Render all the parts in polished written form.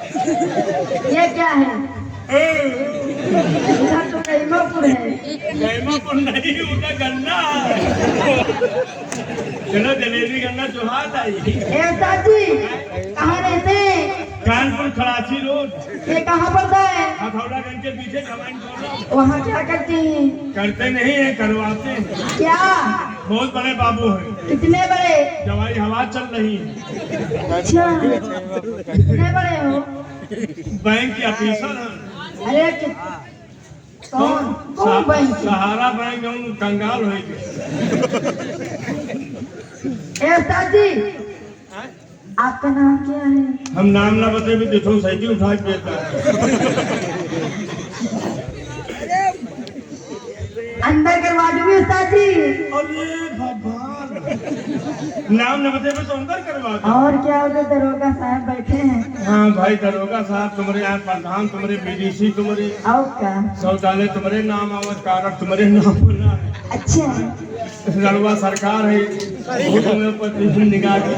ये क्या है? इधर तो कैमोपुर है। कैमोपुर नहीं, उनका गन्ना। चलो जलेबी गन्ना जोहार आई। चाची कहाँ रहते हैं? कानपुर खलासी रोड। ये कहाँ पड़ता है? हथौड़ागंज के पीछे कमांड खोला। वहाँ क्या करते हैं? करते नहीं है, करवाते हैं। क्या? बहुत बड़े बाबू हैं। कितने बड़े? दवाई हवा चल रही है। अच्छा, कितने बड़े हो? बैंक के ऑफिसर हैं। अरे कौन कौन बैंक? सहारा बैंक हम कंगाल हो चाची आपका नाम क्या है? हम नाम ना बते भी देखो साइकिल उठा के देता। अंदर करवा दूंगी चाची। अरे भगवान, नाम न बते तो अंदर करवा दो। और क्या उधर दरोगा साहब बैठे हैं? हाँ भाई, दरोगा साहब तुम्हारे यहाँ प्रधान, तुम्हारे बीडीसी तुम्हारे, और क्या? शौचालय तुम्हारे नाम, आवत कारक तुम्हारे नाम बना है। अच्छा, रलवा सरकार है, वो तुम्हें ऊपर निगाह की।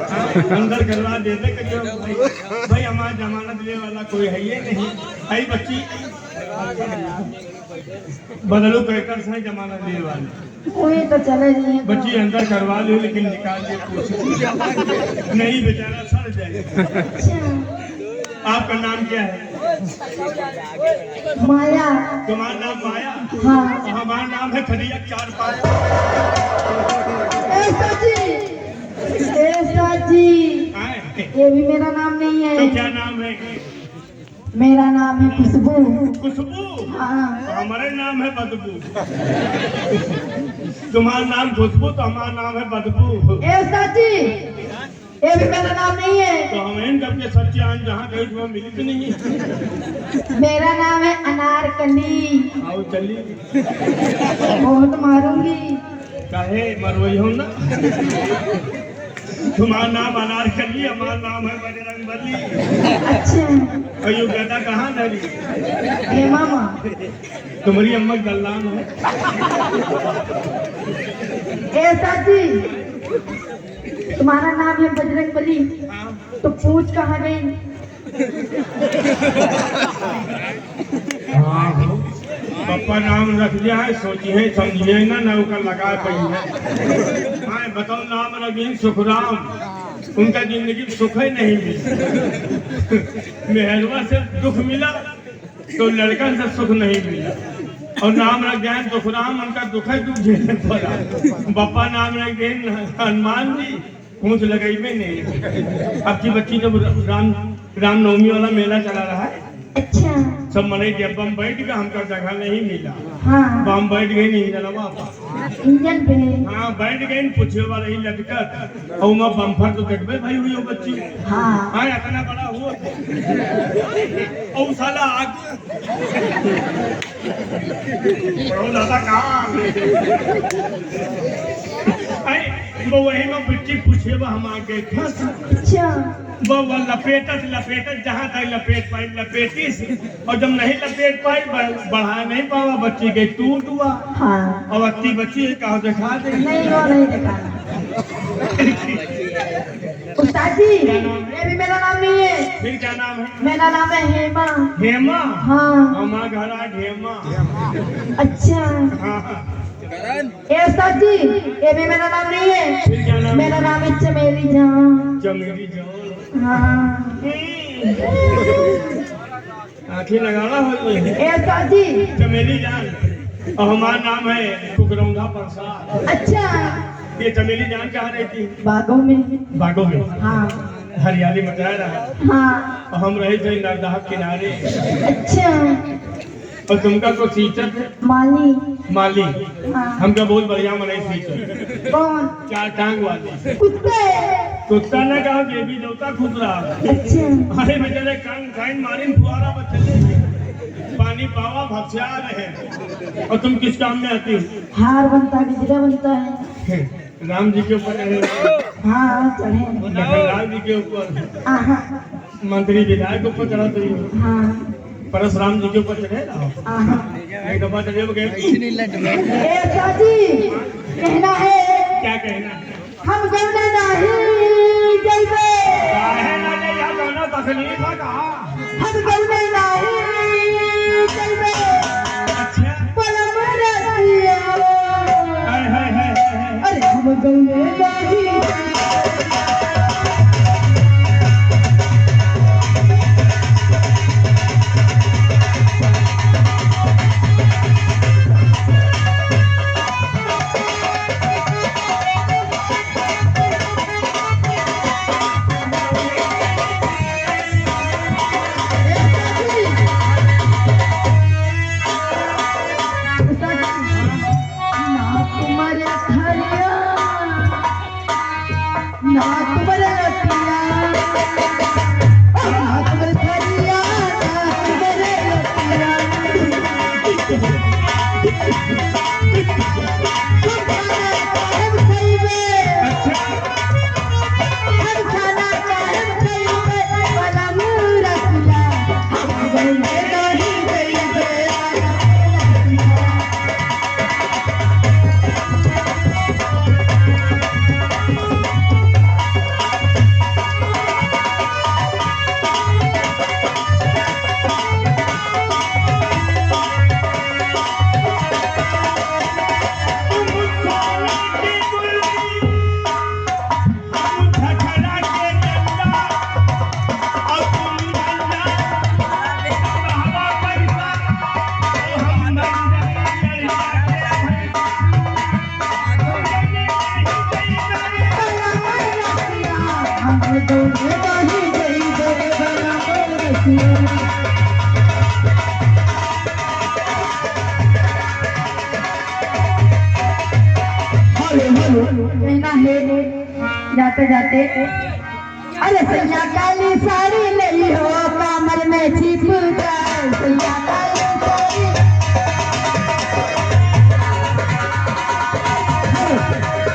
अंदर करवा देते कि जो भाई हमारा जमानत देने वाला कोई है ये नहीं। भाई बच्ची बदलू कहकर से जमानत देने वाले वही तो चले नहीं बच्ची अंदर करवा ली, लेकिन निकाल के पूछ नहीं, बेचारा सड़ जाएगा। अच्छा, आपका नाम क्या है? माया। तुम्हारा नाम माया? हाँ। हमारा नाम है खड़िया चार पाया। चाची ये भी मेरा नाम नहीं है। तो क्या नाम है? मेरा नाम है खुशबू। खुशबू? हाँ। हमारे नाम है बदबू। तुम्हारा नाम खुशबू तो हमारा नाम है बदबू। चाची ये भी मेरा नाम नहीं है। तो हम इन करके सच्चे आन जहाँ गए वहाँ मिली तो नहीं है। मेरा नाम है अनारकली। आओ चली। बहुत मारूंगी। काहे मरवई हो ना। तुम्हारा नाम अनारकली, हमारा नाम है बजरंगबली। अच्छा, और यू गदा कहाँ धरी? ये मामा तुम्हारी अम्मा गल्लान है। चाची तुम्हारा नाम है बजरंगबली, तो पूछ कहाँ गई? पापा नाम रख दिया है, सोचिए समझिए ना, नौकर लगा पड़ी है। हाँ बताओ, नाम रखी सुखराम, उनका जिंदगी सुख ही नहीं मिला। मेहरवा से दुख मिला तो लड़का से सुख नहीं मिला, और नाम रख दिया है सुखराम, उनका दुख ही दुख झेलने पड़ा। पापा नाम रख दिए हनुमान जी, पूछ लगाई में नहीं। अब की बच्ची जब रामनवमी वाला मेला चला रहा है, अच्छा, सब मने जब बम बैठ गया, हमका जगह नहीं मिला। हाँ। बम बैठ गई नहीं जलवा इंजन पे। हाँ बैठ गई, पूछे वाला ही लटकत और मैं बम्फर तो कटबे भाई हुई हो बच्ची। हाँ। हाँ इतना बड़ा हुआ और साला आगे बड़ो दादा कहाँ वो वही में बिट्टी पूछे वो हम आगे फंस। अच्छा, वो लपेटत जहाँ तक लपेट पाई लपेटी से, और जब नहीं लपेट पाई बढ़ा नहीं पावा, बच्ची गई टूट हुआ। हाँ। और अक्ति बच्ची कहा दिखा दे नहीं, वो नहीं दिखाना। उस्ताद जी ये भी मेरा नाम नहीं है। फिर क्या नाम है? मेरा नाम है हेमा। हेमा? हाँ। हमारा घर आ हेमा। अच्छा, हाँ। उस्ताद जी ये भी मेरा नाम नहीं है। फिर क्या नाम? मेरा नाम है चमेली जान। चमेली जान। हाँ। आँखें लगाना हो उस्ताद जी चमेली जान, और हमारा नाम है कुकरौंधा प्रसाद। अच्छा, ये चमेली जान कहाँ रहती? बागों में। बागों में? हाँ। हरियाली मचा रहा है। हाँ। और हम रहे थे नरदहा किनारे। अच्छा, और तुमका को सीचर थे? माली। माली। हाँ। हमका बहुत बढ़िया मनाई सीचर। कौन? चार टांग वाली। कुत्ते। कुत्ता ने कहा देवी देवता खुद रहा। अच्छा, अरे बेचारे कान खाइन मारिन फुआरा पर चले, पानी पावा भक्ष्या रहे। और तुम किस काम में आती हो? हार बनता है, गजरा बनता है। राम जी के ऊपर चढ़े? हाँ चढ़े। लखनलाल जी के ऊपर? हाँ। मंत्री विधायक के ऊपर चढ़ाते हो? हाँ। परशुराम जी के ऊपर चढ़े ना? हाँ। एक दफा चढ़े गए। चाची कहना है। क्या कहना? हम गौना नहीं जैसे। काहे ना ले या गाना कहना है जाते जाते, अरे सैया काली साड़ी नहीं हो